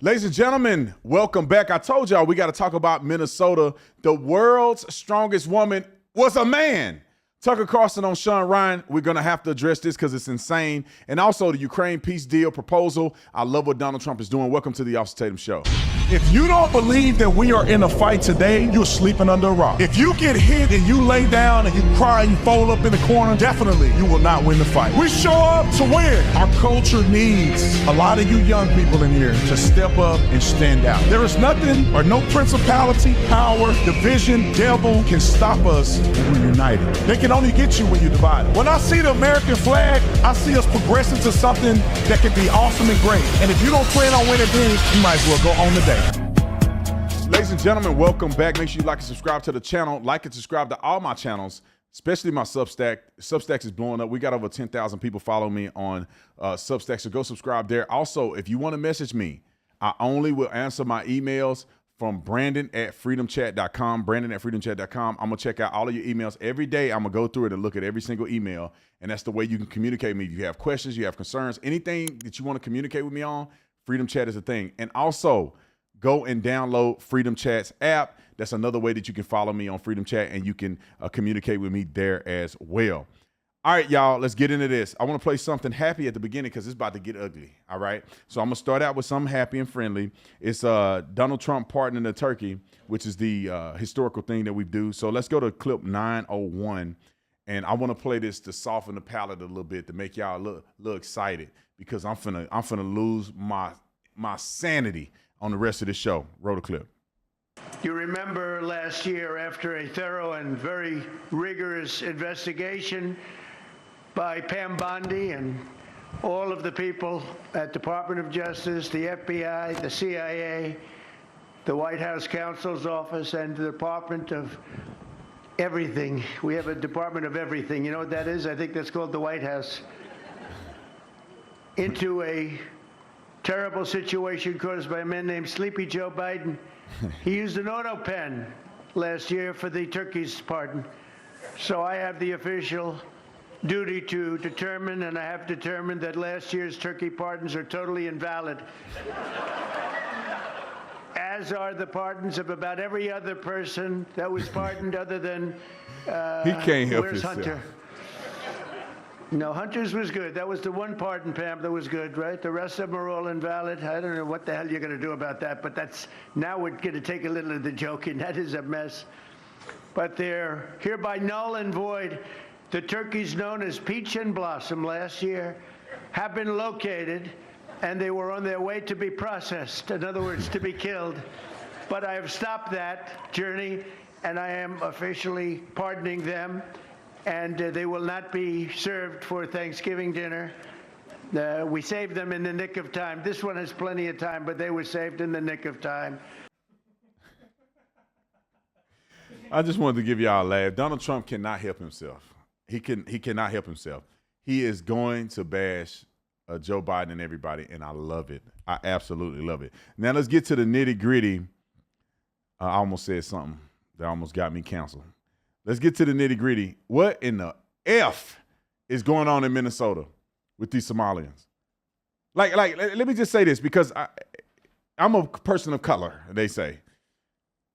Ladies and gentlemen, welcome back. I told y'all we got to talk about Minnesota. The world's strongest woman was a man. Tucker Carlson on Shawn Ryan. We're going to have to address this because it's insane. And also the Ukraine peace deal proposal. I love what Donald Trump is doing. Welcome to the Officer Tatum Show. If you don't believe that we are in a fight today, you're sleeping under a rock. If you get hit and you lay down and you cry and you fold up in the corner, definitely you will not win the fight. We show up to win. Our culture needs a lot of you young people in here to step up and stand out. There is nothing or no principality, power, division, devil can stop us when we're united. They can only get you when you're divided. When I see the American flag, I see us progressing to something that can be awesome and great. And if you don't plan on winning big, you might as well go home today. Ladies and gentlemen, welcome back. Make sure you like and subscribe to the channel. Like and subscribe to all my channels, especially my Substack. Substack is blowing up. We got over 10,000 people follow me on Substack, so go subscribe there. Also, if you want to message me, I only will answer my emails from Brandon@freedomchat.com. Brandon@freedomchat.com. I'm going to check out all of your emails every day. I'm going to go through it and look at every single email, and that's the way you can communicate with me. If you have questions, you have concerns, anything that you want to communicate with me on, Freedom Chat is a thing. And also, go and download Freedom Chat's app. That's another way that you can follow me on Freedom Chat, and you can communicate with me there as well. All right, y'all, let's get into this. I want to play something happy at the beginning because it's about to get ugly, all right? So I'm going to start out with something happy and friendly. It's Donald Trump pardoning the turkey, which is the historical thing that we do. So let's go to clip 901, and I want to play this to soften the palate a little bit, to make y'all look excited, because I'm finna lose my sanity on the rest of the show. Roll the clip. You remember last year, after a thorough and very rigorous investigation by Pam Bondi and all of the people at Department of Justice, the FBI, the CIA, the White House Counsel's Office, and the Department of Everything. We have a Department of Everything. You know what that is? I think that's called the White House. Into a terrible situation caused by a man named Sleepy Joe Biden. He used an auto pen last year for the turkey's pardon. So I have the official duty to determine, and I have determined that last year's turkey pardons are totally invalid. As are the pardons of about every other person that was pardoned other than He can't help where's himself. Hunter? No, Hunter's was good. That was the one pardon, Pam, that was good, right? The rest of them are all invalid. I don't know what the hell you're going to do about that, but now we're going to take a little of the joking. That is a mess. But they're hereby null and void. The turkeys known as Peach and Blossom last year have been located, and they were on their way to be processed. In other words, to be killed. But I have stopped that journey, and I am officially pardoning them. And they will not be served for Thanksgiving dinner. We saved them in the nick of time. This one has plenty of time, but they were saved in the nick of time. I just wanted to give y'all a laugh. Donald Trump cannot help himself. He cannot help himself. He is going to bash Joe Biden and everybody, and I love it. I absolutely love it. Now let's get to the nitty gritty. I almost said something that almost got me canceled. Let's get to the nitty gritty. What in the F is going on in Minnesota with these Somalians? Like, let me just say this, because I'm a person of color, they say.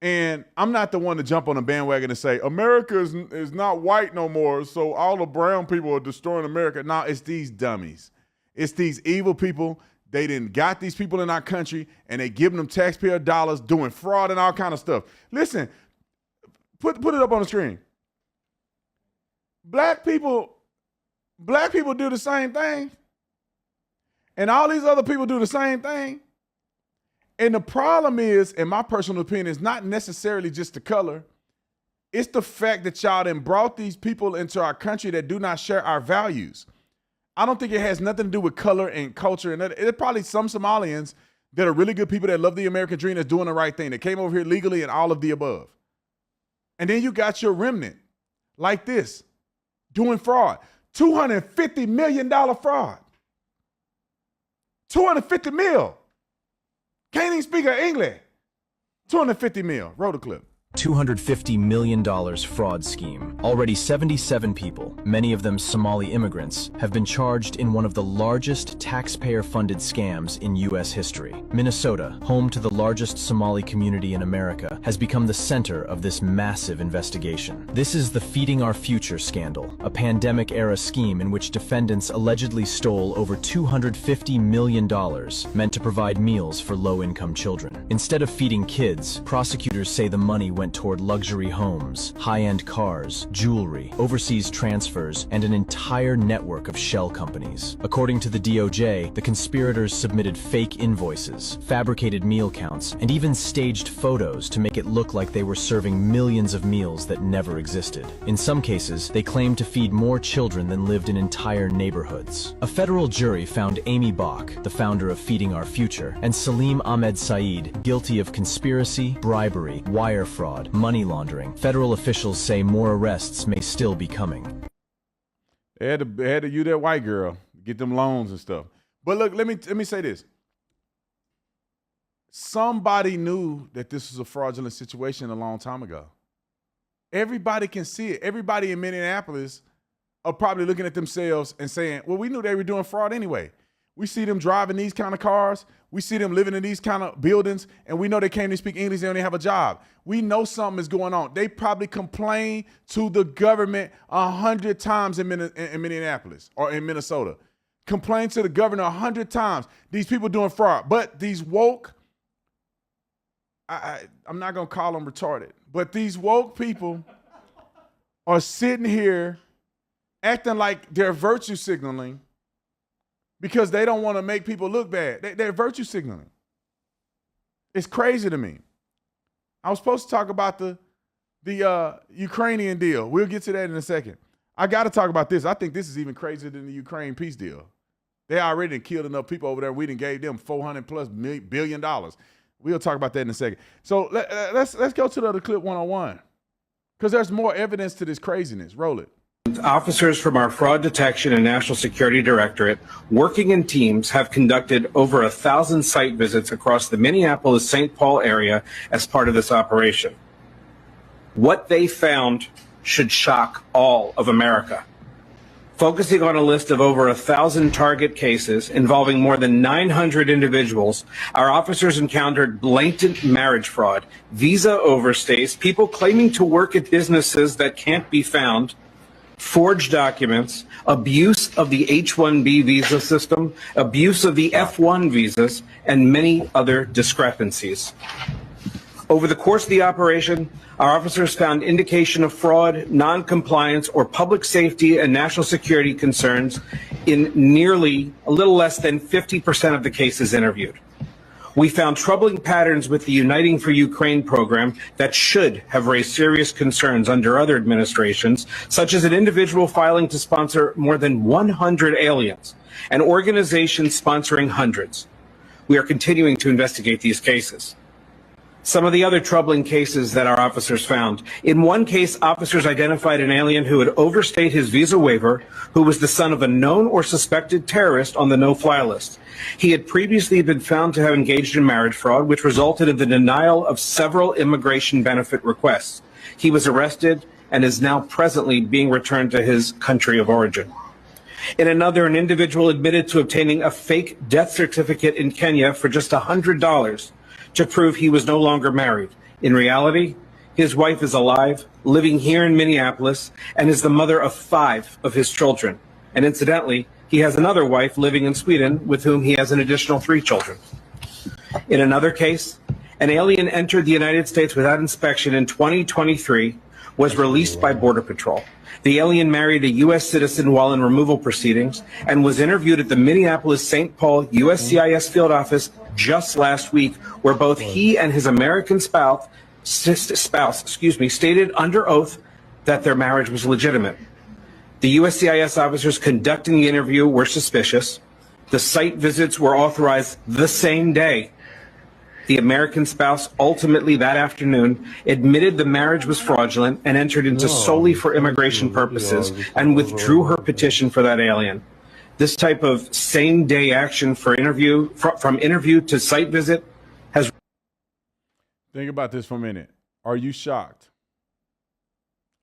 And I'm not the one to jump on a bandwagon and say, America is not white no more, so all the brown people are destroying America. No, it's these dummies. It's these evil people. They done got these people in our country, and they giving them taxpayer dollars, doing fraud and all kind of stuff. Listen, Put it up on the screen. Black people do the same thing. And all these other people do the same thing. And the problem is, in my personal opinion, is not necessarily just the color. It's the fact that y'all done brought these people into our country that do not share our values. I don't think it has nothing to do with color and culture. And there's probably some Somalians that are really good people that love the American dream, that's doing the right thing. They came over here legally and all of the above. And then you got your remnant like this, doing fraud. $250 million fraud. 250 mil. Can't even speak English. 250 mil. Roll the clip. $250 million fraud scheme. Already 77 people, many of them Somali immigrants, have been charged in one of the largest taxpayer-funded scams in U.S. history. Minnesota, home to the largest Somali community in America, has become the center of this massive investigation. This is the Feeding Our Future scandal, a pandemic-era scheme in which defendants allegedly stole over $250 million meant to provide meals for low-income children. Instead of feeding kids, prosecutors say the money went toward luxury homes, high-end cars, jewelry, overseas transfers, and an entire network of shell companies. According to the DOJ, the conspirators submitted fake invoices, fabricated meal counts, and even staged photos to make it look like they were serving millions of meals that never existed. In some cases, they claimed to feed more children than lived in entire neighborhoods. A federal jury found Amy Bach, the founder of Feeding Our Future, and Salim Ahmed Saeed guilty of conspiracy, bribery, wire fraud, money laundering. Federal officials say more arrests may still be coming. They had to use that white girl, get them loans and stuff. But look, let me say this. Somebody knew that this was a fraudulent situation a long time ago. Everybody can see it. Everybody in Minneapolis are probably looking at themselves and saying, well, we knew they were doing fraud anyway. We see them driving these kind of cars. We see them living in these kind of buildings, and we know they can't even speak English. They only have a job. We know something is going on. They probably complain to the government 100 times in Minneapolis or in Minnesota. Complain to the governor 100 times. These people doing fraud. But these woke, I'm not going to call them retarded, but these woke people are sitting here acting like they're virtue signaling because they don't want to make people look bad. They're virtue signaling. It's crazy to me. I was supposed to talk about the Ukrainian deal. We'll get to that in a second. I got to talk about this. I think this is even crazier than the Ukraine peace deal. They already killed enough people over there. We done gave them $400+ billion. We'll talk about that in a second. So let's go to the other clip 101 because there's more evidence to this craziness. Roll it. Officers from our Fraud Detection and National Security Directorate, working in teams, have conducted over 1,000 site visits across the Minneapolis-St. Paul area as part of this operation. What they found should shock all of America. Focusing on a list of over 1,000 target cases involving more than 900 individuals, our officers encountered blatant marriage fraud, visa overstays, people claiming to work at businesses that can't be found, forged documents, abuse of the H-1B visa system, abuse of the F-1 visas, and many other discrepancies. Over the course of the operation, our officers found indication of fraud, non-compliance, or public safety and national security concerns in nearly a little less than 50% of the cases interviewed. We found troubling patterns with the Uniting for Ukraine program that should have raised serious concerns under other administrations, such as an individual filing to sponsor more than 100 aliens, and organizations sponsoring hundreds. We are continuing to investigate these cases. Some of the other troubling cases that our officers found. In one case, officers identified an alien who had overstayed his visa waiver, who was the son of a known or suspected terrorist on the no-fly list. He had previously been found to have engaged in marriage fraud, which resulted in the denial of several immigration benefit requests. He was arrested and is now presently being returned to his country of origin. In another, an individual admitted to obtaining a fake death certificate in Kenya for just $100 to prove he was no longer married. In reality, his wife is alive, living here in Minneapolis, and is the mother of 5 of his children. And incidentally, he has another wife living in Sweden with whom he has an additional 3 children. In another case, an alien entered the United States without inspection in 2023, was released by Border Patrol. The alien married a U.S. citizen while in removal proceedings and was interviewed at the Minneapolis-St. Paul USCIS field office just last week, where both he and his American spouse stated under oath that their marriage was legitimate. The USCIS officers conducting the interview were suspicious. The site visits were authorized the same day. The American spouse ultimately that afternoon admitted the marriage was fraudulent and entered into solely for immigration purposes and withdrew her petition for that alien. This type of same-day action for from interview to site visit has... Think about this for a minute. Are you shocked?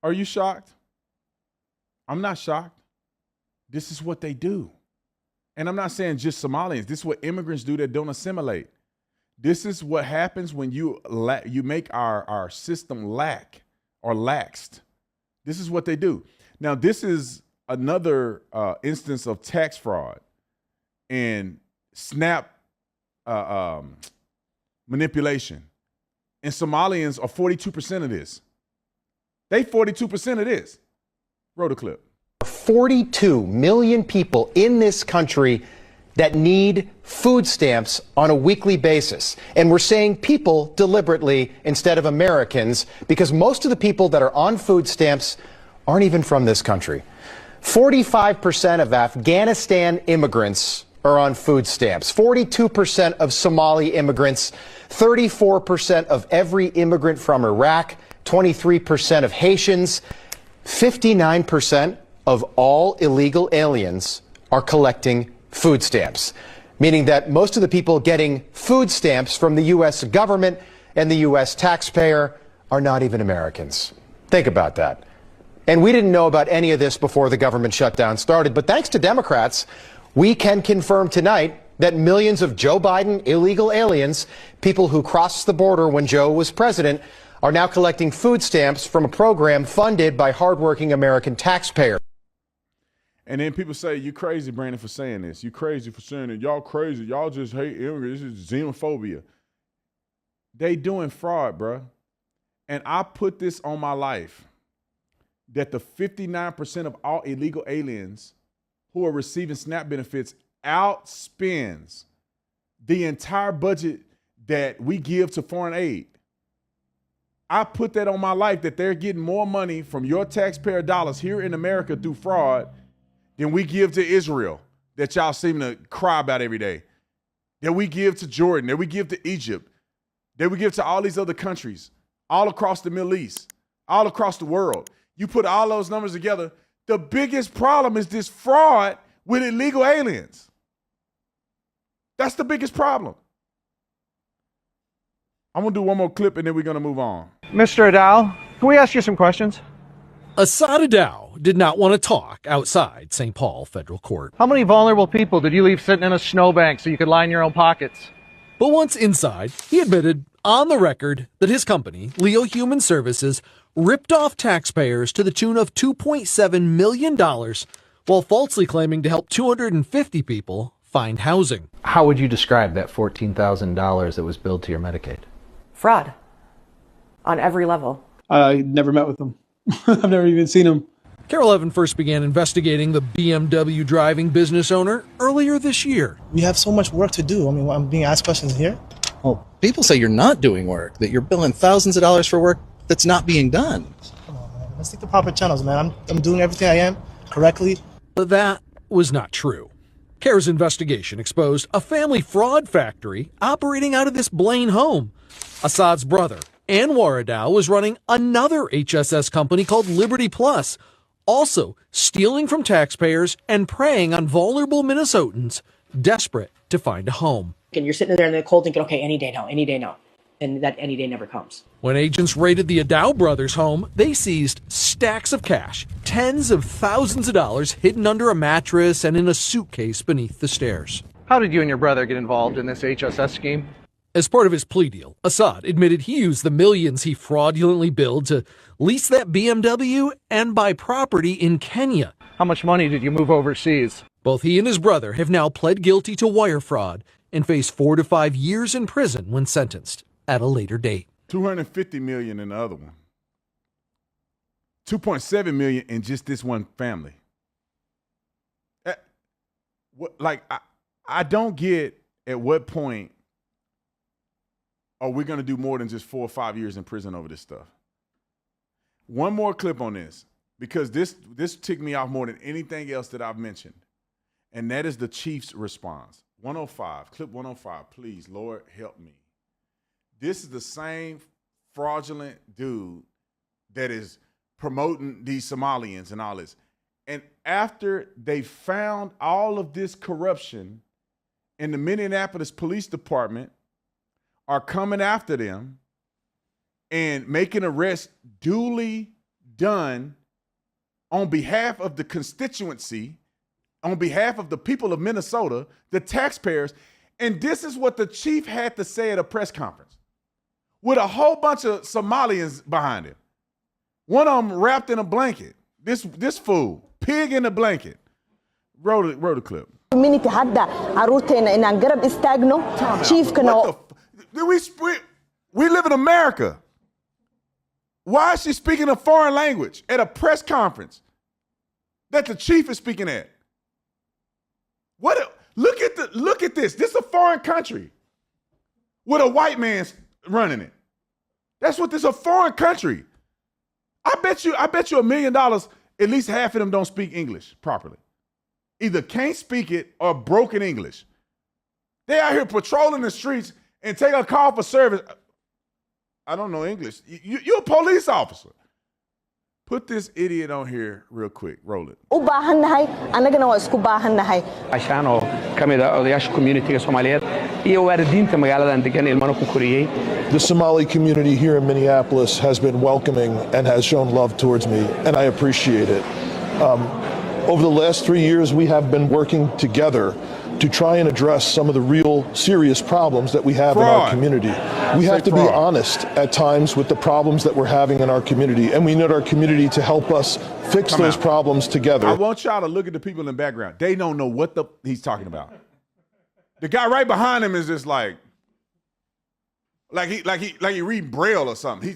Are you shocked? I'm not shocked. This is what they do. And I'm not saying just Somalians. This is what immigrants do that don't assimilate. This is what happens when you make our system lack or laxed. This is what they do. Now, this is another instance of tax fraud and SNAP manipulation. And Somalians are 42% of this. They 42% of this. Roll the clip. 42 million people in this country that need food stamps on a weekly basis. And we're saying people deliberately instead of Americans because most of the people that are on food stamps aren't even from this country. 45% of Afghanistan immigrants are on food stamps. 42% of Somali immigrants, 34% of every immigrant from Iraq, 23% of Haitians, 59% of all illegal aliens are collecting food stamps, meaning that most of the people getting food stamps from the U.S. government and the U.S. taxpayer are not even Americans. Think about that. And we didn't know about any of this before the government shutdown started, but thanks to Democrats, we can confirm tonight that millions of Joe Biden illegal aliens, people who crossed the border when Joe was president, are now collecting food stamps from a program funded by hardworking American taxpayers. And then people say, you crazy, Brandon, for saying this. You crazy for saying it. Y'all crazy. Y'all just hate immigrants. This is xenophobia. They doing fraud, bro. And I put this on my life that the 59% of all illegal aliens who are receiving SNAP benefits outspends the entire budget that we give to foreign aid. I put that on my life that they're getting more money from your taxpayer dollars here in America through fraud than we give to Israel, that y'all seem to cry about every day, that we give to Jordan, that we give to Egypt, that we give to all these other countries, all across the Middle East, all across the world. You put all those numbers together, the biggest problem is this fraud with illegal aliens. That's the biggest problem. I'm going to do one more clip and then we're going to move on. Mr. Adal, can we ask you some questions? Assad Adal did not want to talk outside St. Paul Federal Court. How many vulnerable people did you leave sitting in a snowbank so you could line your own pockets? But once inside, he admitted on the record that his company, Leo Human Services, ripped off taxpayers to the tune of $2.7 million while falsely claiming to help 250 people find housing. How would you describe that $14,000 that was billed to your Medicaid? Fraud. On every level. I never met with them. I've never even seen them. Carol Evan first began investigating the BMW driving business owner earlier this year. We have so much work to do. I mean, I'm being asked questions here. Well, people say you're not doing work, that you're billing thousands of dollars for work that's not being done. Come on, man. Let's take the proper channels, man. I'm doing everything I am correctly. But that was not true. CARE's investigation exposed a family fraud factory operating out of this Blaine home. Assad's brother, Anwar Adal, was running another HSS company called Liberty Plus, also stealing from taxpayers and preying on vulnerable Minnesotans desperate to find a home. And you're sitting there in the cold thinking, okay, any day now, any day now. And that any day never comes. When agents raided the Adal brothers' home, they seized stacks of cash, tens of thousands of dollars hidden under a mattress and in a suitcase beneath the stairs. How did you and your brother get involved in this HSS scheme? As part of his plea deal, Assad admitted he used the millions he fraudulently billed to lease that BMW and buy property in Kenya. How much money did you move overseas? Both he and his brother have now pled guilty to wire fraud and face 4 to 5 years in prison when sentenced at a later date. $250 million in the other one. $2.7 million in just this one family. I don't get at what point are we going to do more than just 4 or 5 years in prison over this stuff. One more clip on this, because this ticked me off more than anything else that I've mentioned, and that is the Chiefs' response. 105, clip 105, please, Lord, help me. This is the same fraudulent dude that is promoting these Somalians and all this. And after they found all of this corruption in the Minneapolis Police Department are coming after them and make an arrest duly done on behalf of the constituency, on behalf of the people of Minnesota, the taxpayers. And this is what the chief had to say at a press conference with a whole bunch of Somalians behind him. One of them wrapped in a blanket. This fool, pig in a blanket. Roll the clip. community hadda caruurteena inaan garab istaagno chiefkana we live in America. Why is she speaking a foreign language at a press conference that the chief is speaking at? Look at this. This is a foreign country with a white man running it. That's what this is, a foreign country. I bet you $1 million, at least half of them don't speak English properly. Either can't speak it or broken English. They out here patrolling the streets and take a call for service. I don't know English. You're a police officer. Put this idiot on here real quick. Roll it. u baahannahay anagana waa isku baahannahay Shawn oo kamid ah odayaasha community-ga Soomaaliyeed iyo waalidiinta magaaladan degan ilmana ku koriyay. The Somali community here in Minneapolis has been welcoming and has shown love towards me, and I appreciate it. Over the last 3 years, we have been working together to try and address some of the real serious problems that we have in our community. We have to be honest at times with the problems that we're having in our community, and we need our community to help us fix those problems together. I want y'all to look at the people in the background. They don't know what he's talking about. The guy right behind him is just like he reading Braille or something.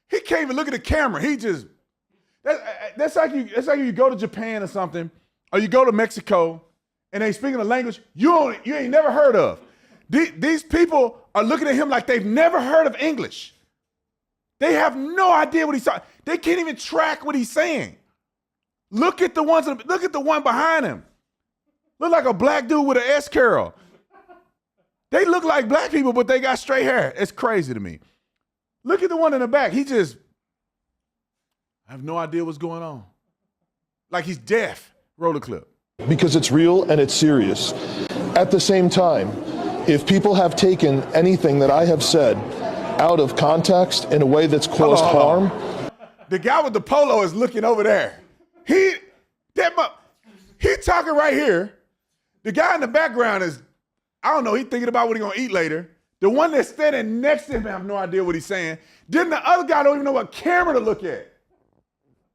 He can't even look at the camera. He just that's like you go to Japan or something, or you go to Mexico and they speaking a language you ain't never heard of. These people are looking at him like they've never heard of English. They have no idea what he's talking. They can't even track what he's saying. Look at the one behind him. Look like a black dude with an S curl. They look like black people, but they got straight hair. It's crazy to me. Look at the one in the back. I have no idea what's going on. Like he's deaf. Roll the clip. Because it's real and it's serious. At the same time, if people have taken anything that I have said out of context in a way that's caused harm. The guy with the polo is looking over there. He talking right here. The guy in the background is, I don't know, he's thinking about what he's gonna eat later. The one that's standing next to him, I have no idea what he's saying. Then the other guy don't even know what camera to look at.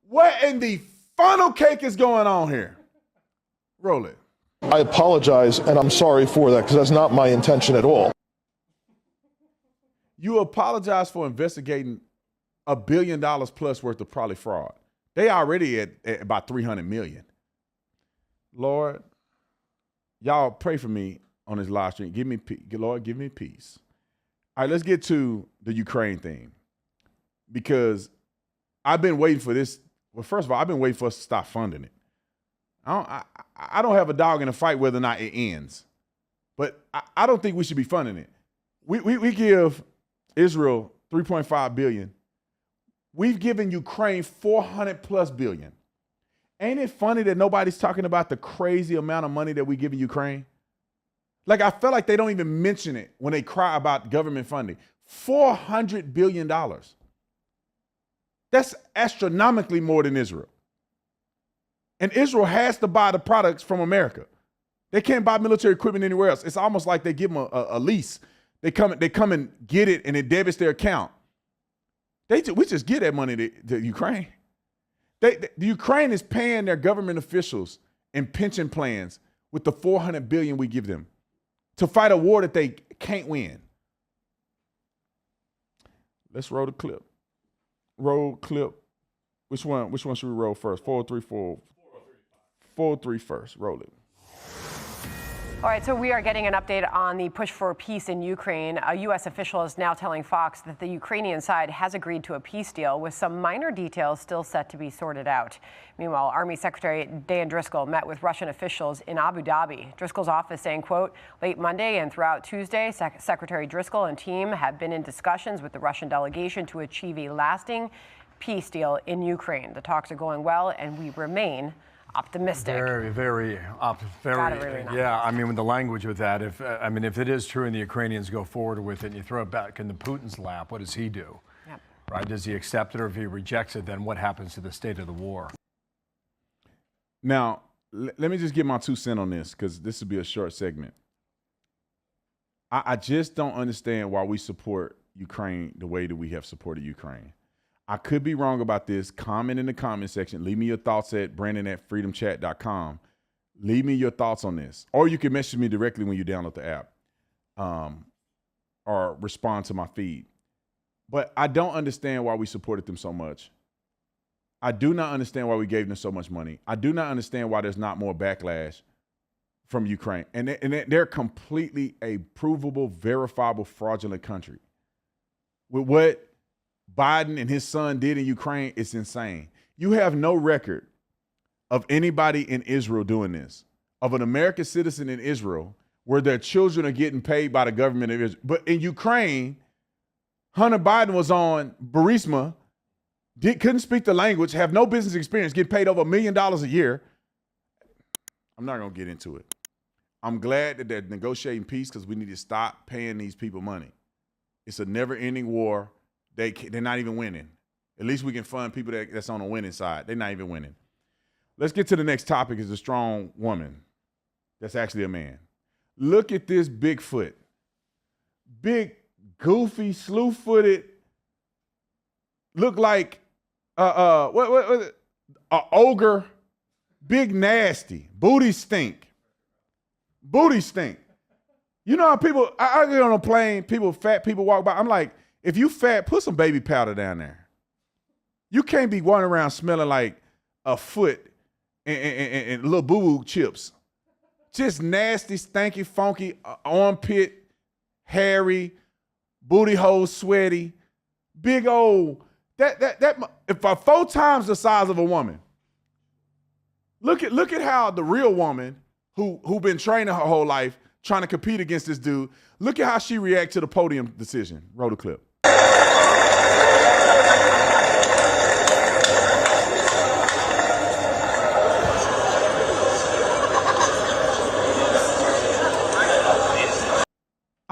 What in the funnel cake is going on here? Roll it. I apologize, and I'm sorry for that, because that's not my intention at all. You apologize for investigating $1 billion plus worth of probably fraud. They already at about 300 million. Lord, y'all pray for me on this live stream. Lord, give me peace. All right, let's get to the Ukraine thing, because I've been waiting for this. Well, first of all, I've been waiting for us to stop funding it. I don't have a dog in the fight whether or not it ends, but I don't think we should be funding it. We give Israel $3.5 billion. We've given Ukraine $400+ billion. Ain't it funny that nobody's talking about the crazy amount of money that we give Ukraine? Like, I feel like they don't even mention it when they cry about government funding. $400 billion. That's astronomically more than Israel. And Israel has to buy the products from America. They can't buy military equipment anywhere else. It's almost like they give them a lease. They come and get it, and it debits their account. We just give that money to Ukraine. The Ukraine is paying their government officials and pension plans with the $400 billion we give them to fight a war that they can't win. Let's roll the clip. Roll clip. Which one should we roll first? 403 first. Roll it. All right, so we are getting an update on the push for peace in Ukraine. A U.S. official is now telling Fox that the Ukrainian side has agreed to a peace deal with some minor details still set to be sorted out. Meanwhile, Army Secretary Dan Driscoll met with Russian officials in Abu Dhabi. Driscoll's office saying, quote, late Monday and throughout Tuesday, Secretary Driscoll and team have been in discussions with the Russian delegation to achieve a lasting peace deal in Ukraine. The talks are going well, and we remain optimistic. Very. Gotta really not. Yeah, I mean, with the language with that, if it is true and the Ukrainians go forward with it and you throw it back into Putin's lap, what does he do? Yep. Right? Does he accept it, or if he rejects it, then what happens to the state of the war? Now, let me just get my 2 cents on this, because this will be a short segment. I just don't understand why we support Ukraine the way that we have supported Ukraine. I could be wrong about this. Comment in the comment section. Leave me your thoughts at brandon@freedomchat.com. Leave me your thoughts on this. Or you can message me directly when you download the app, or respond to my feed. But I don't understand why we supported them so much. I do not understand why we gave them so much money. I do not understand why there's not more backlash from Ukraine. And they're completely a provable, verifiable, fraudulent country. With what Biden and his son did in Ukraine, it's insane. You have no record of anybody in Israel doing this, of an American citizen in Israel where their children are getting paid by the government of Israel. But in Ukraine, Hunter Biden was on Burisma, couldn't speak the language, have no business experience, get paid over $1 million a year. I'm not going to get into it. I'm glad that they're negotiating peace, because we need to stop paying these people money. It's a never-ending war. They're not even winning. At least we can fund people that's on the winning side. They're not even winning. Let's get to the next topic. Is a strong woman that's actually a man. Look at this Bigfoot. Big, goofy, slew-footed, look like a ogre, big nasty, booty stink. You know how people, I get on a plane, fat people walk by. I'm like, if you fat, put some baby powder down there. You can't be running around smelling like a foot and little boo-boo chips. Just nasty, stanky, funky, armpit, hairy, booty hole sweaty, big old, if 4 times the size of a woman. Look at how the real woman who been training her whole life trying to compete against this dude, look at how she react to the podium decision. Roll the clip.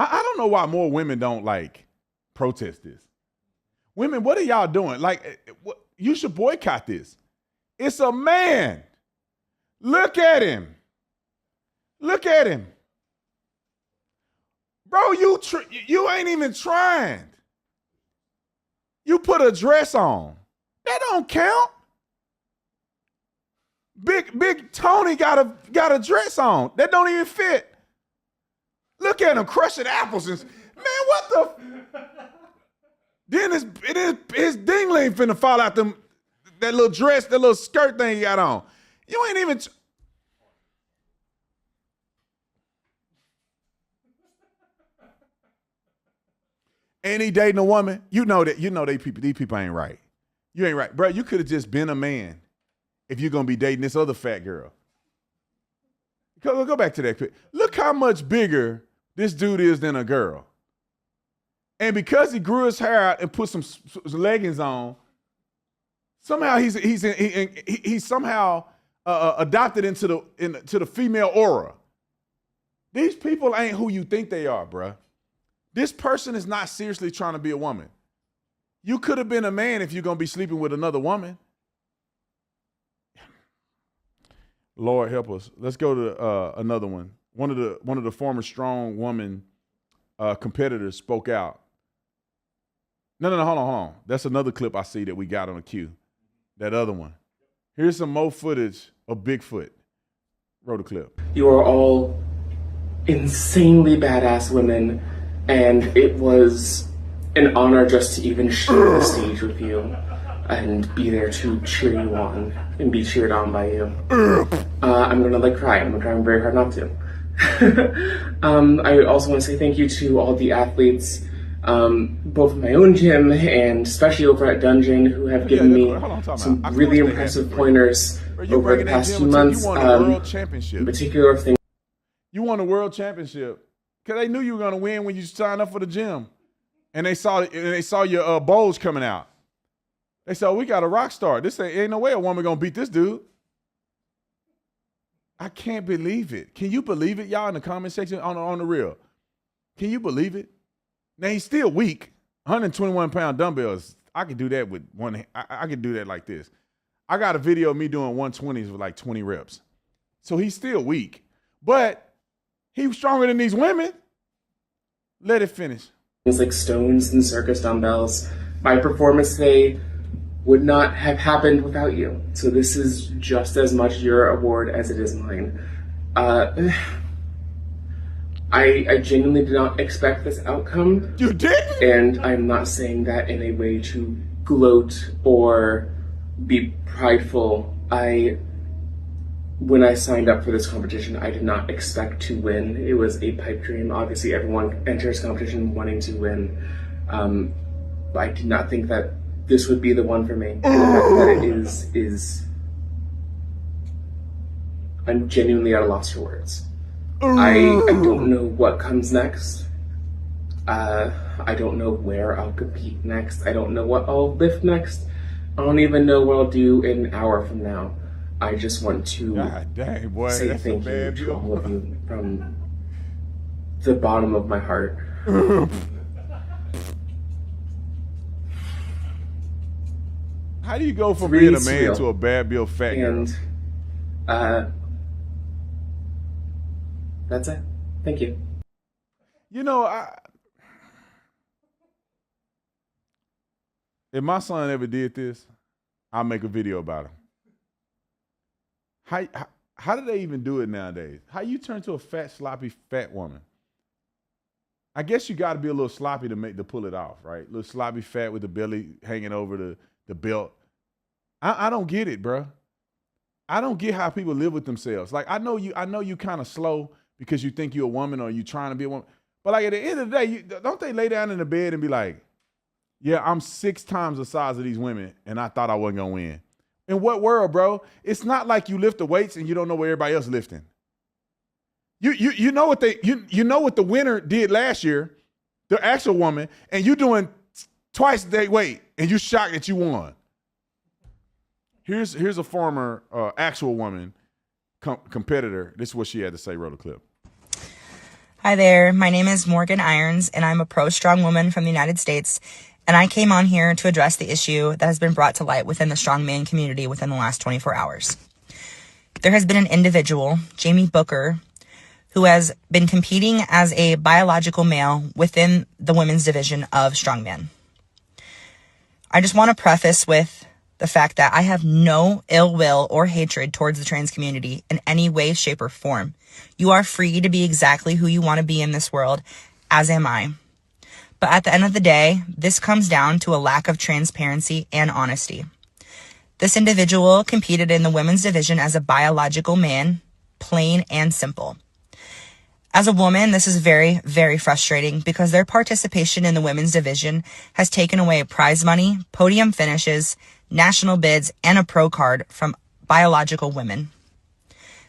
I don't know why more women don't protest this. Women, what are y'all doing? You should boycott this. It's a man. Look at him. Bro, you ain't even trying. You put a dress on. That don't count. Big Tony got a dress on. That don't even fit. Look at him crushing apples. Man, what the? Then his dingling finna fall out that little dress, that little skirt thing he got on. You ain't even. And he dating a woman. You know these people ain't right. You ain't right. Bro, you could have just been a man if you're going to be dating this other fat girl. Go back to that quick. Look how much bigger this dude is than a girl. And because he grew his hair out and put some leggings on, somehow he's somehow adopted into the female aura. These people ain't who you think they are, bruh. This person is not seriously trying to be a woman. You could have been a man if you're going to be sleeping with another woman. Lord help us. Let's go to another one. One of the former strong woman competitors spoke out. No, hold on. That's another clip I see that we got on the queue. That other one. Here's some more footage of Bigfoot. Roll the clip. You are all insanely badass women, and it was an honor just to even share the stage with you and be there to cheer you on and be cheered on by you. I'm gonna cry. I'm trying very hard not to. I also want to say thank you to all the athletes, both in my own gym and especially over at Dungeon, who have given me some really impressive pointers over the past few months. In particular, things. You won a world championship because they knew you were going to win when you signed up for the gym, and they saw your bowls coming out. They said, "We got a rock star. This ain't no way a woman gonna beat this dude." I can't believe it. Can you believe it, y'all, in the comment section on the real? Can you believe it? Now, he's still weak. 121-pound dumbbells. I can do that with one hand. I can do that like this. I got a video of me doing 120s with like 20 reps. So he's still weak. But he was stronger than these women. Let it finish. Things like stones and circus dumbbells. My performance today would not have happened without you. So this is just as much your award as it is mine. I genuinely did not expect this outcome. You didn't? And I'm not saying that in a way to gloat or be prideful. When I signed up for this competition, I did not expect to win. It was a pipe dream. Obviously, everyone enters competition wanting to win. But I did not think that this would be the one for me. And the fact that it is I'm genuinely at a loss for words. I don't know what comes next. I don't know where I'll compete next. I don't know what I'll lift next. I don't even know what I'll do an hour from now. I just want to say thank you to all of you from the bottom of my heart. How do you go from being a man to a bad bill fat girl? And that's it. Thank you. You know, if my son ever did this, I'll make a video about him. How do they even do it nowadays? How you turn to a fat, sloppy, fat woman? I guess you got to be a little sloppy to pull it off, right? A little sloppy, fat with the belly hanging over the belt. I don't get it, bro. I don't get how people live with themselves. Like I know you kind of slow because you think you're a woman or you trying to be a woman. But like at the end of the day, don't they lay down in the bed and be like, yeah, I'm 6 times the size of these women and I thought I wasn't gonna win. In what world, bro? It's not like you lift the weights and you don't know what everybody else lifting. You know what you know what the winner did last year, the actual woman, and you doing twice their weight and you shocked that you won. Here's a former actual woman competitor. This is what she had to say. Roll the clip. Hi there. My name is Morgan Irons, and I'm a pro-strong woman from the United States. And I came on here to address the issue that has been brought to light within the strongman community within the last 24 hours. There has been an individual, Jamie Booker, who has been competing as a biological male within the women's division of strongman. I just want to preface with the fact that I have no ill will or hatred towards the trans community in any way, shape, or form. You are free to be exactly who you want to be in this world, as am I. But at the end of the day, this comes down to a lack of transparency and honesty. This individual competed in the women's division as a biological man, plain and simple. As a woman, this is very, very frustrating because their participation in the women's division has taken away prize money, podium finishes, national bids, and a pro card from biological women.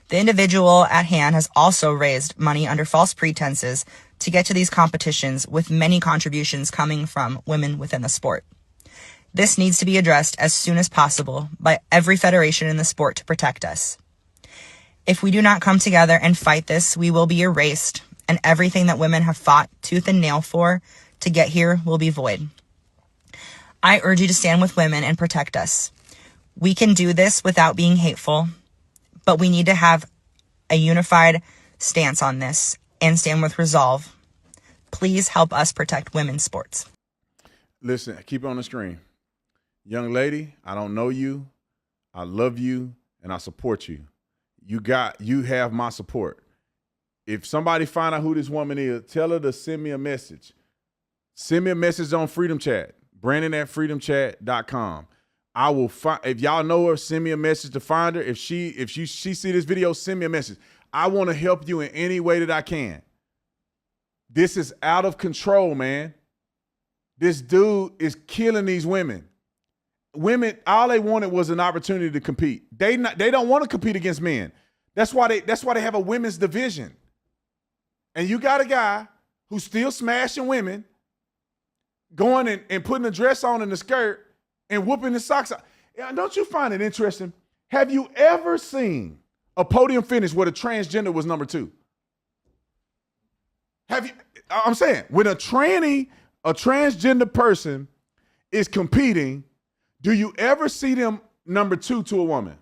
The individual at hand has also raised money under false pretenses to get to these competitions, with many contributions coming from women within the sport. This needs to be addressed as soon as possible by every federation in the sport to protect us. If we do not come together and fight this, we will be erased, and everything that women have fought tooth and nail for to get here will be void. I urge you to stand with women and protect us. We can do this without being hateful, but we need to have a unified stance on this and stand with resolve. Please help us protect women's sports. Listen, keep it on the screen. Young lady, I don't know you. I love you and I support you. You have my support. If somebody find out who this woman is, tell her to send me a message. Send me a message on Freedom Chat, Brandon@freedomchat.com. I will find, if y'all know her, send me a message to find her. If she see this video, send me a message. I want to help you in any way that I can. This is out of control, man. This dude is killing these women. Women, all they wanted was an opportunity to compete. They don't want to compete against men. That's why they have a women's division. And you got a guy who's still smashing women, going and putting a dress on and a skirt and whooping his socks out. Don't you find it interesting? Have you ever seen a podium finish where the transgender was number 2? I'm saying, when a transgender person is competing, do you ever see them number 2 to a woman?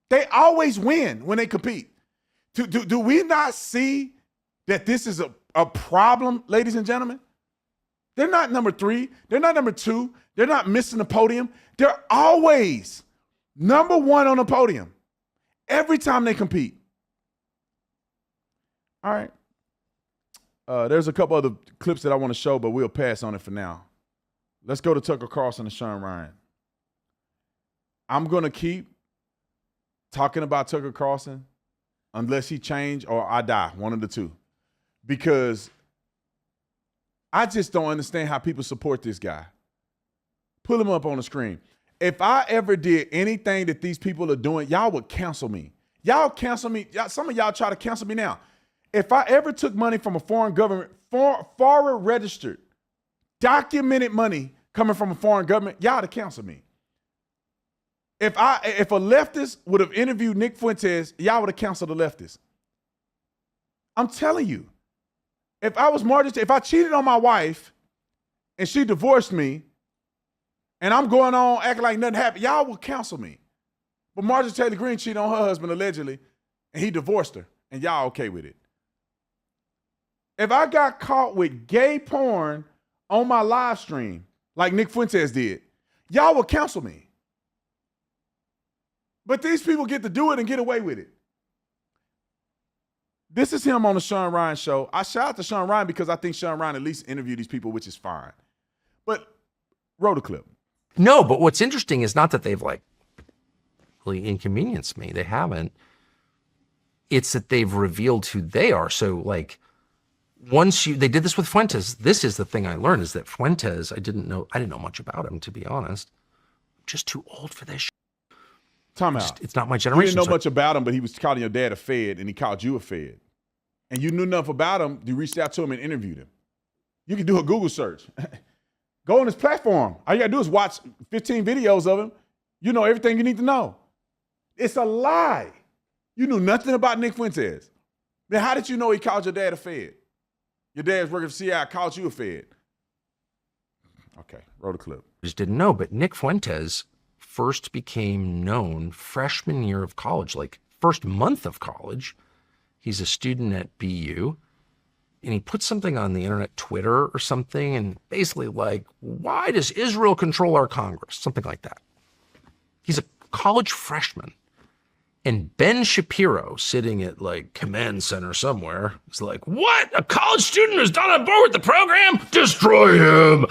They always win when they compete. Do we not see that this is a problem, ladies and gentlemen? They're not number 3. They're not number 2. They're not missing the podium. They're always number 1 on the podium every time they compete. All right. There's a couple other clips that I want to show, but we'll pass on it for now. Let's go to Tucker Carlson and Shawn Ryan. I'm going to keep talking about Tucker Carlson unless he change or I die, one of the two. Because I just don't understand how people support this guy. Pull him up on the screen. If I ever did anything that these people are doing, y'all would cancel me. Y'all cancel me. Some of y'all try to cancel me now. If I ever took money from a foreign government, foreign registered, documented money coming from a foreign government, y'all to cancel me. If a leftist would have interviewed Nick Fuentes, y'all would have canceled the leftist. I'm telling you. If I was if I cheated on my wife and she divorced me and I'm going on acting like nothing happened, y'all will cancel me. But Marjorie Taylor Greene cheated on her husband allegedly and he divorced her and y'all okay with it. If I got caught with gay porn on my live stream like Nick Fuentes did, y'all will cancel me. But these people get to do it and get away with it. This is him on the Shawn Ryan show. I shout out to Shawn Ryan because I think Shawn Ryan at least interviewed these people, which is fine. But roll the clip. No, but what's interesting is not that they've like really inconvenienced me. They haven't. It's that they've revealed who they are. So like they did this with Fuentes. This is the thing I learned is that Fuentes, I didn't know much about him, to be honest. I'm just too old for this shit. Time out. It's not my generation. You didn't know much about him, but he was calling your dad a Fed, and he called you a Fed. And you knew enough about him, you reached out to him and interviewed him. You can do a Google search. Go on his platform. All you got to do is watch 15 videos of him. You know everything you need to know. It's a lie. You knew nothing about Nick Fuentes. Then how did you know he called your dad a Fed? Your dad's working for CIA, called you a Fed. Okay, roll the clip. Just didn't know, but Nick Fuentes first became known freshman year of college, like first month of college. He's a student at BU, and he put something on the internet, Twitter or something, and basically like, why does Israel control our Congress? Something like that. He's a college freshman. And Ben Shapiro, sitting at like command center somewhere, is like, what? A college student who's not on board with the program? Destroy him.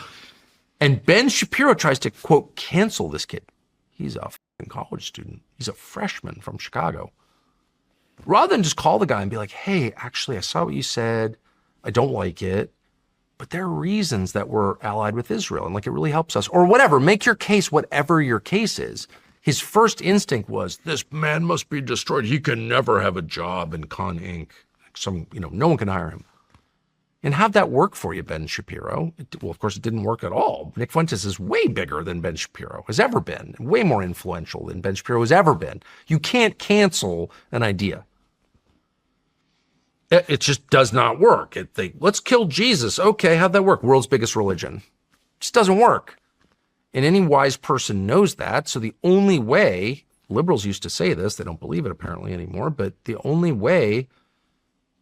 And Ben Shapiro tries to, quote, cancel this kid. He's a f***ing college student. He's a freshman from Chicago. Rather than just call the guy and be like, hey, actually, I saw what you said. I don't like it. But there are reasons that we're allied with Israel and like it really helps us. Or whatever, make your case whatever your case is. His first instinct was, this man must be destroyed. He can never have a job in Con Inc. No one can hire him. And have that work for you, Ben Shapiro. Well, of course, it didn't work at all. Nick Fuentes is way bigger than Ben Shapiro has ever been, way more influential than Ben Shapiro has ever been. You can't cancel an idea. It just does not work. Let's kill Jesus. Okay, how'd that work? World's biggest religion. It just doesn't work. And any wise person knows that. So the only way, liberals used to say this, they don't believe it apparently anymore, but the only way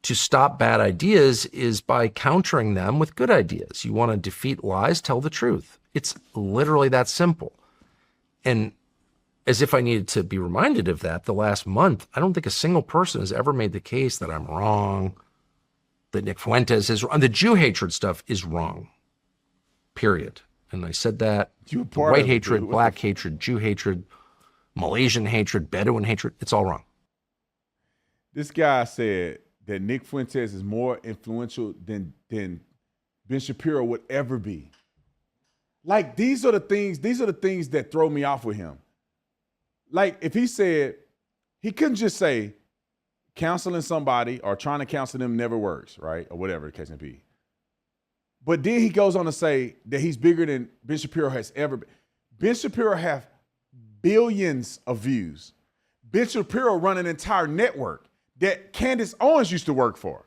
to stop bad ideas is by countering them with good ideas. You want to defeat lies, tell the truth. It's literally that simple. And as if I needed to be reminded of that, the last month, I don't think a single person has ever made the case that I'm wrong, that Nick Fuentes is wrong. The Jew hatred stuff is wrong, period. And I said that, white hatred, black hatred, Jew hatred, Malaysian hatred, Bedouin hatred, it's all wrong. This guy said that Nick Fuentes is more influential than Ben Shapiro would ever be. Like, these are the things that throw me off with him. Like, if he said, he couldn't just say counseling somebody or trying to counsel them never works, right? Or whatever the case may be. But then he goes on to say that he's bigger than Ben Shapiro has ever been. Ben Shapiro have billions of views. Ben Shapiro run an entire network that Candace Owens used to work for,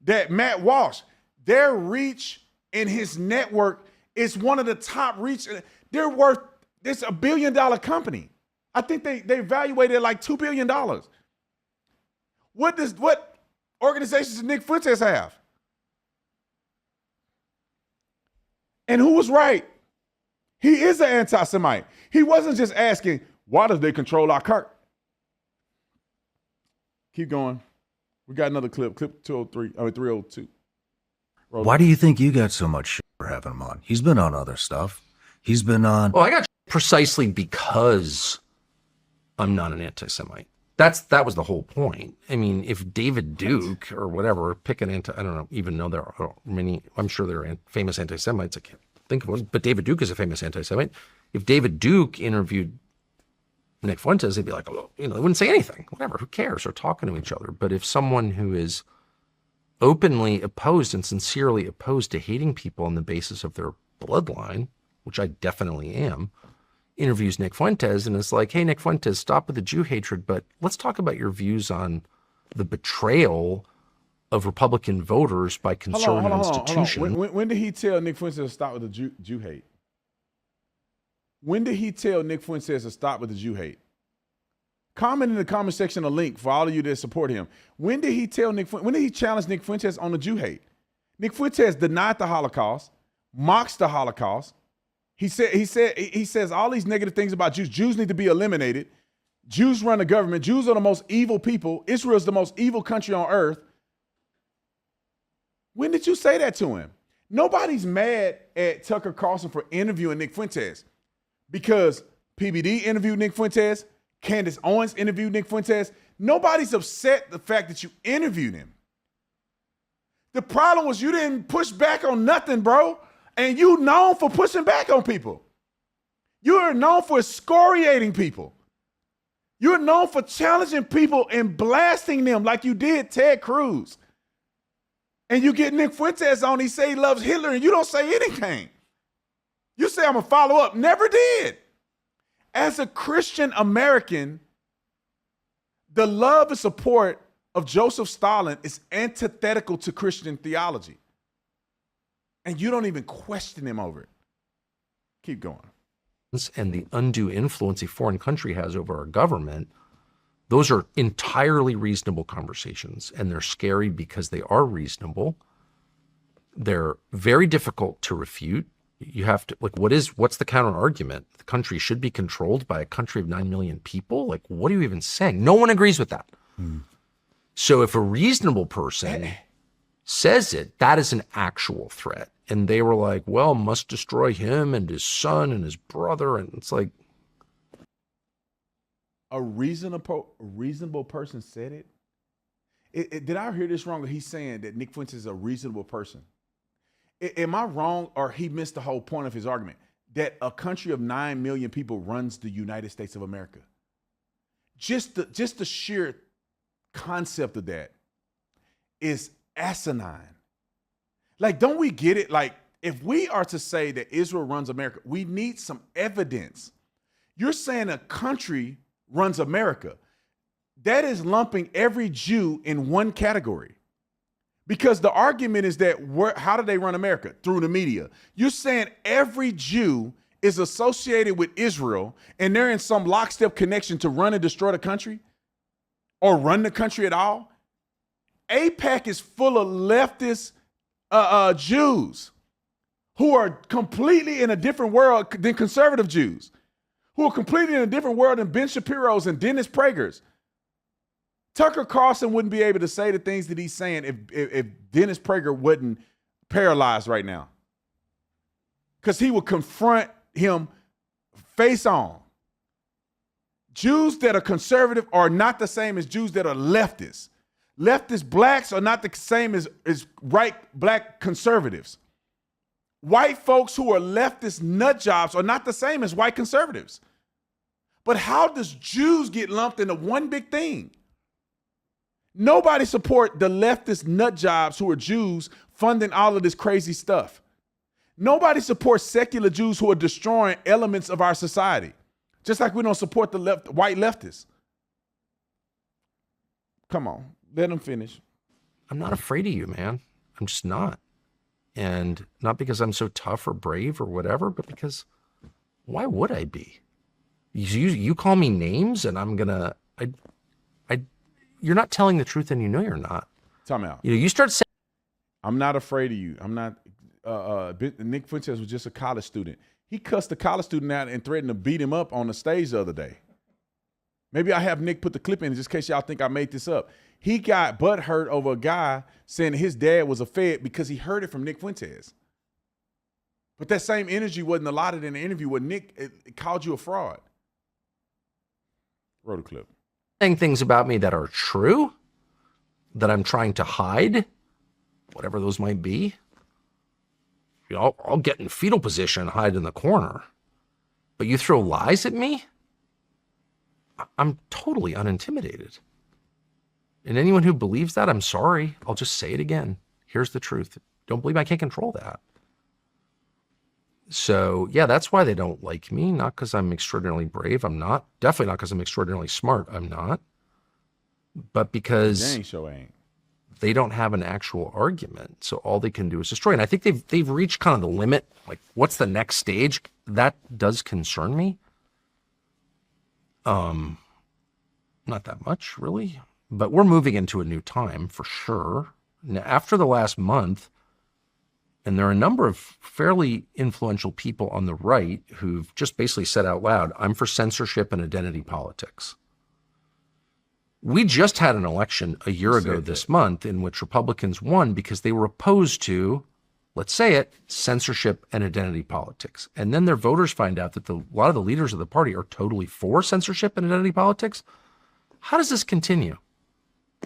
that Matt Walsh, their reach in his network is one of the top reach. They're worth, it's $1 billion company. I think they evaluated like $2 billion. What organizations does Nick Fuentes have? And who was right? He is an anti-Semite. He wasn't just asking, why does they control our Kirk? Keep going. We got another clip 302. Why do you think you got so much shit for having him on? He's been on other stuff. He's been on. Well, I got precisely because I'm not an anti-Semite. That was the whole point. I mean, if David Duke or whatever, pick an I don't know, even know there are many, I'm sure there are famous anti-Semites. I can't think of one, but David Duke is a famous anti-Semite. If David Duke interviewed Nick Fuentes, they'd be like, oh, they wouldn't say anything, whatever, who cares? They're talking to each other. But if someone who is openly opposed and sincerely opposed to hating people on the basis of their bloodline, which I definitely am, interviews Nick Fuentes and is like, hey, Nick Fuentes, stop with the Jew hatred, but let's talk about your views on the betrayal of Republican voters by conservative institutions. When did he tell Nick Fuentes to stop with the Jew hate? When did he tell Nick Fuentes to stop with the Jew hate? Comment in the comment section a link for all of you that support him. When did he tell when did he challenge Nick Fuentes on the Jew hate? Nick Fuentes denied the Holocaust, mocks the Holocaust. He says all these negative things about Jews. Jews need to be eliminated. Jews run the government. Jews are the most evil people. Israel is the most evil country on earth. When did you say that to him? Nobody's mad at Tucker Carlson for interviewing Nick Fuentes because PBD interviewed Nick Fuentes. Candace Owens interviewed Nick Fuentes. Nobody's upset the fact that you interviewed him. The problem was you didn't push back on nothing, bro. And you known for pushing back on people. You are known for excoriating people. You're known for challenging people and blasting them like you did Ted Cruz. And you get Nick Fuentes on, he say he loves Hitler, and you don't say anything. You say, I'm going to follow up. Never did. As a Christian American, the love and support of Joseph Stalin is antithetical to Christian theology. And you don't even question him over it. Keep going. And the undue influence a foreign country has over our government, those are entirely reasonable conversations. And they're scary because they are reasonable. They're very difficult to refute. You have to, what's the counter argument? The country should be controlled by a country of 9 million people? Like, what are you even saying? No one agrees with that. So if a reasonable person says it, that is an actual threat. And they were like, well, must destroy him and his son and his brother. And it's like, a reasonable person said it? Did I hear this wrong? He's saying that Nick Fuentes is a reasonable person. Am I wrong, or he missed the whole point of his argument? That a country of 9 million people runs the United States of America. Just the sheer concept of that is asinine. Like, don't we get it? Like, if we are to say that Israel runs America, we need some evidence. You're saying a country runs America. That is lumping every Jew in one category. Because the argument is that how do they run America? Through the media. You're saying every Jew is associated with Israel and they're in some lockstep connection to run and destroy the country or run the country at all? AIPAC is full of leftist Jews who are completely in a different world than conservative Jews, who are completely in a different world than Ben Shapiro's and Dennis Prager's. Tucker Carlson wouldn't be able to say the things that he's saying if Dennis Prager wasn't paralyzed right now, because he would confront him face on. Jews that are conservative are not the same as Jews that are leftists. Leftist blacks are not the same as right black conservatives. White folks who are leftist nut jobs are not the same as white conservatives. But how does Jews get lumped into one big thing? Nobody support the leftist nut jobs who are Jews funding all of this crazy stuff. Nobody supports secular Jews who are destroying elements of our society. Just like we don't support the white leftists. Come on, let him finish. I'm not afraid of you, man. I'm just not. And not because I'm so tough or brave or whatever, but because why would I be? You call me names and I'm gonna, you're not telling the truth and you know you're not. Time out. You start saying, I'm not afraid of you. I'm not, Nick Fuentes was just a college student. He cussed the college student out and threatened to beat him up on the stage the other day. Maybe I have Nick put the clip in just in case y'all think I made this up. He got butthurt over a guy saying his dad was a Fed because he heard it from Nick Fuentes. But that same energy wasn't allotted in the interview where Nick called you a fraud. Roll the clip. saying things about me that are true, that I'm trying to hide, whatever those might be. I'll get in fetal position and hide in the corner. But you throw lies at me? I'm totally unintimidated. And anyone who believes that, I'm sorry. I'll just say it again. Here's the truth. Don't believe I can't control that. So, yeah, that's why they don't like me. Not because I'm extraordinarily brave. I'm not. Definitely not because I'm extraordinarily smart. I'm not. But because they don't have an actual argument. So all they can do is destroy. And I think they've reached kind of the limit. Like, what's the next stage? That does concern me. Not that much, really. But we're moving into a new time for sure. Now, after the last month, and there are a number of fairly influential people on the right who've just basically said out loud, I'm for censorship and identity politics. We just had an election a year ago this month in which Republicans won because they were opposed to, let's say it, censorship and identity politics. And then their voters find out that a lot of the leaders of the party are totally for censorship and identity politics. How does this continue?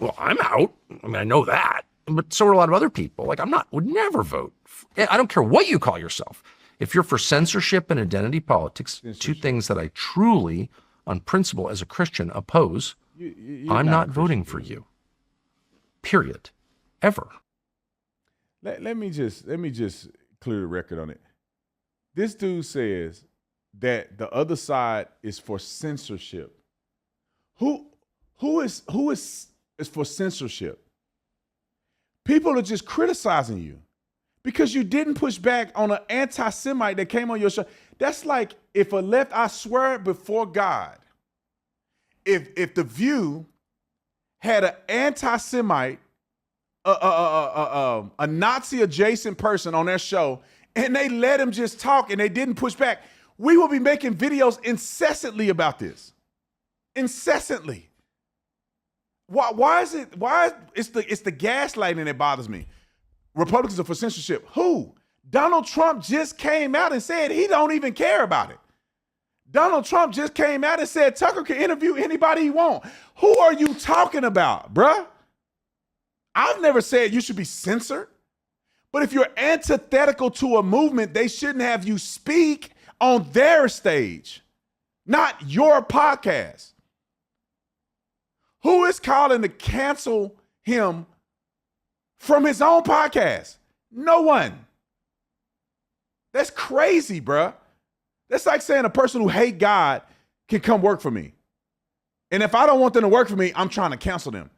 Well, I'm out. I mean, I know that. But so are a lot of other people. Like, would never vote. I don't care what you call yourself. If you're for censorship and identity politics, two things that I truly, on principle as a Christian, oppose, I'm not voting for you. Period. Ever. Let me just clear the record on it. This dude says that the other side is for censorship. Who is for censorship? People are just criticizing you because you didn't push back on an anti-Semite that came on your show. That's like if I swear before God, if The View had an anti-Semite, a Nazi-adjacent person on their show, and they let him just talk and they didn't push back, we will be making videos incessantly about this. Incessantly. Why is it's the gaslighting that bothers me. Republicans are for censorship. Who? Donald Trump just came out and said he don't even care about it. Donald Trump just came out and said Tucker can interview anybody he wants. Who are you talking about, bruh? I've never said you should be censored. But if you're antithetical to a movement, they shouldn't have you speak on their stage, not your podcast. Who is calling to cancel him from his own podcast? No one. That's crazy, bruh. That's like saying a person who hates God can come work for me. And if I don't want them to work for me, I'm trying to cancel them.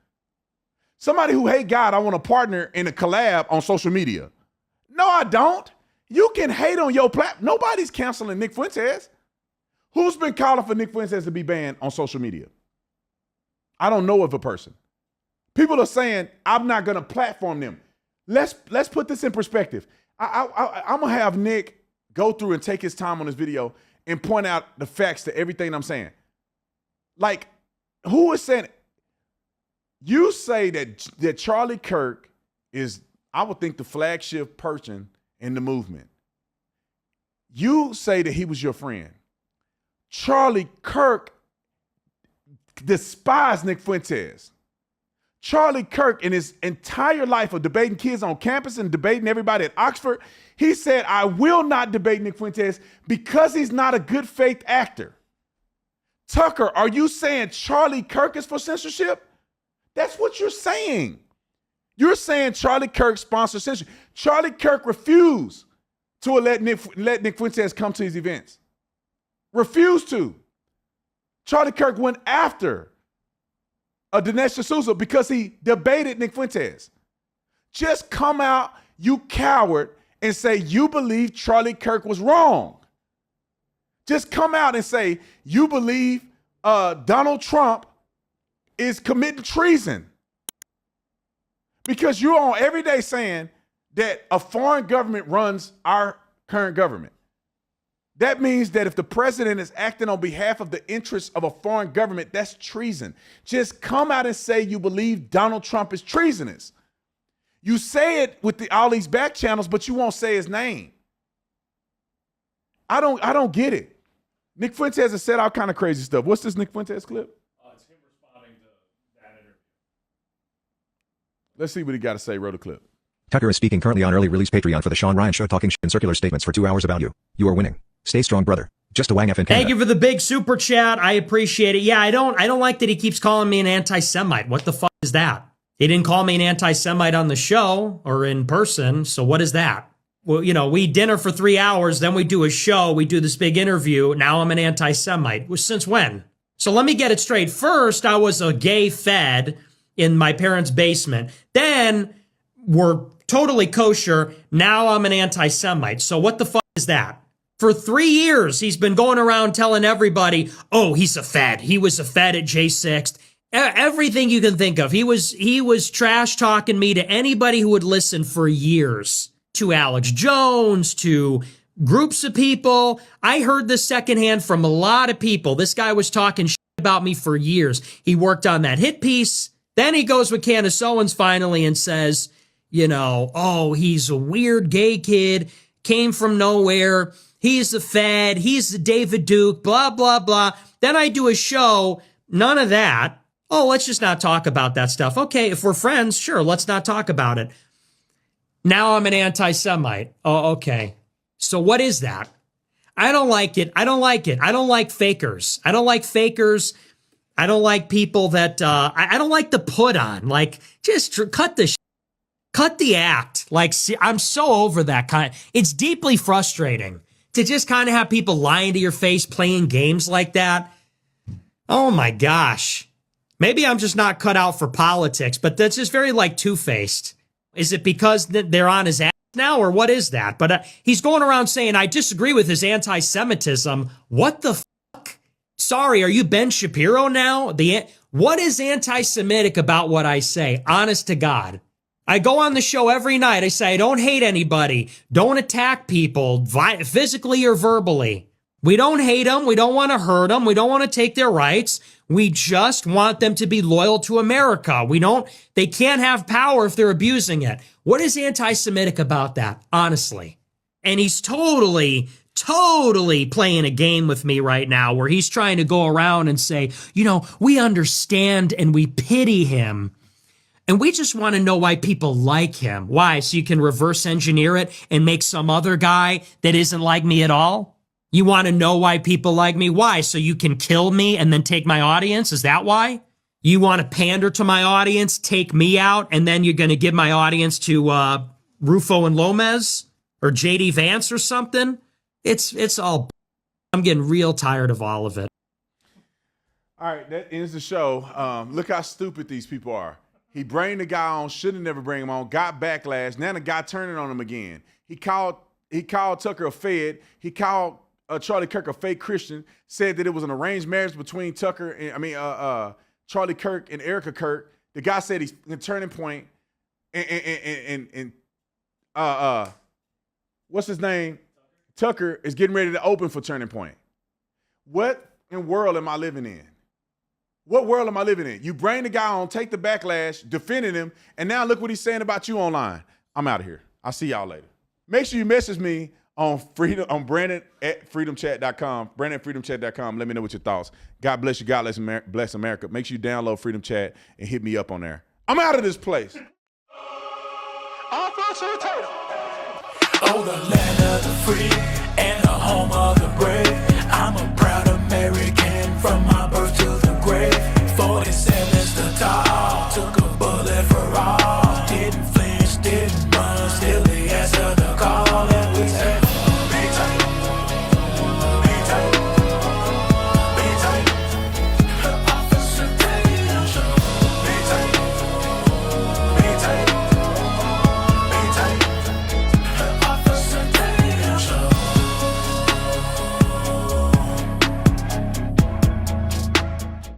Somebody who hates God, I want to partner in a collab on social media. No, I don't. You can hate on your platform. Nobody's canceling Nick Fuentes. Who's been calling for Nick Fuentes to be banned on social media? I don't know of a person. People are saying, I'm not going to platform them. Let's put this in perspective. I'm going to have Nick go through and take his time on this video and point out the facts to everything I'm saying. Like, who is saying it? You say that Charlie Kirk is, I would think, the flagship person in the movement. You say that he was your friend. Charlie Kirk despised Nick Fuentes. Charlie Kirk, in his entire life of debating kids on campus and debating everybody at Oxford, he said, I will not debate Nick Fuentes because he's not a good faith actor. Tucker, are you saying Charlie Kirk is for censorship? That's what you're saying. You're saying Charlie Kirk sponsors censorship. Charlie Kirk refused to let Nick Fuentes come to his events. Refused to. Charlie Kirk went after Dinesh D'Souza because he debated Nick Fuentes. Just come out, you coward, and say you believe Charlie Kirk was wrong. Just come out and say you believe Donald Trump is committing treason. Because you're on every day saying that a foreign government runs our current government. That means that if the president is acting on behalf of the interests of a foreign government, that's treason. Just come out and say you believe Donald Trump is treasonous. You say it with all these back channels, but you won't say his name. I don't get it. Nick Fuentes has said all kind of crazy stuff. What's this Nick Fuentes clip? It's him responding to that interview. Let's see what he got to say. Roll the clip. Tucker is speaking currently on early release Patreon for the Shawn Ryan Show, talking shit in circular statements for 2 hours about you. You are winning. Stay strong, brother. Just a wang F in Canada. Thank you for the big super chat. I appreciate it. Yeah, I don't like that he keeps calling me an anti-Semite. What the fuck is that? He didn't call me an anti-Semite on the show or in person, so what is that? Well, you know, we eat dinner for 3 hours, then we do a show, we do this big interview, now I'm an anti-Semite. Well, since when? So let me get it straight. First, I was a gay fed in my parents' basement. Then we're totally kosher. Now I'm an anti-Semite. So what the fuck is that? For 3 years, he's been going around telling everybody, oh, he's a fed. He was a fed at J6. Everything you can think of. He was trash talking me to anybody who would listen for years. To Alex Jones, to groups of people. I heard this secondhand from a lot of people. This guy was talking shit about me for years. He worked on that hit piece. Then he goes with Candace Owens finally and says, you know, oh, he's a weird gay kid, came from nowhere. He's the Fed. He's the David Duke, blah, blah, blah. Then I do a show. None of that. Oh, let's just not talk about that stuff. Okay, if we're friends, sure, let's not talk about it. Now I'm an anti-Semite. Oh, okay. So what is that? I don't like it. I don't like it. I don't like fakers. I don't like fakers. I don't like people that, I don't like the put on. Like, just cut the cut the act. Like, see, I'm so over that kind. It's deeply frustrating to just kind of have people lying to your face, playing games like that. Oh my gosh. Maybe I'm just not cut out for politics, but that's just very like two-faced. Is it because they're on his ass now, or what is that? But he's going around saying, I disagree with his anti-Semitism. What the fuck? Sorry, are you Ben Shapiro now? What is anti-Semitic about what I say? Honest to God. I go on the show every night. I say, I don't hate anybody. Don't attack people, physically or verbally. We don't hate them. We don't want to hurt them. We don't want to take their rights. We just want them to be loyal to America. They can't have power if they're abusing it. What is anti-Semitic about that, honestly? And he's totally playing a game with me right now where he's trying to go around and say, you know, we understand and we pity him. And we just want to know why people like him. Why? So you can reverse engineer it and make some other guy that isn't like me at all? You want to know why people like me? Why? So you can kill me and then take my audience? Is that why? You want to pander to my audience, take me out, and then you're going to give my audience to Rufo and Lomez or JD Vance or something? It's all. I'm getting real tired of all of it. All right, that ends the show. Look how stupid these people are. He bring the guy on, should have never bring him on, got backlash. Now the guy turning on him again. He called Tucker a fed. He called Charlie Kirk a fake Christian, said that it was an arranged marriage between Charlie Kirk and Erica Kirk. The guy said he's in Turning Point and what's his name? Tucker is getting ready to open for Turning Point. What in world am I living in? What world am I living in? You bring the guy on, take the backlash, defending him, and now look what he's saying about you online. I'm out of here. I'll see y'all later. Make sure you message me on Brandon at freedomchat.com. Brandon at freedomchat.com. Let me know what your thoughts. God bless you. God bless America. Make sure you download Freedom Chat and hit me up on there. I'm out of this place. Oh, the land of the free and the home of the brave.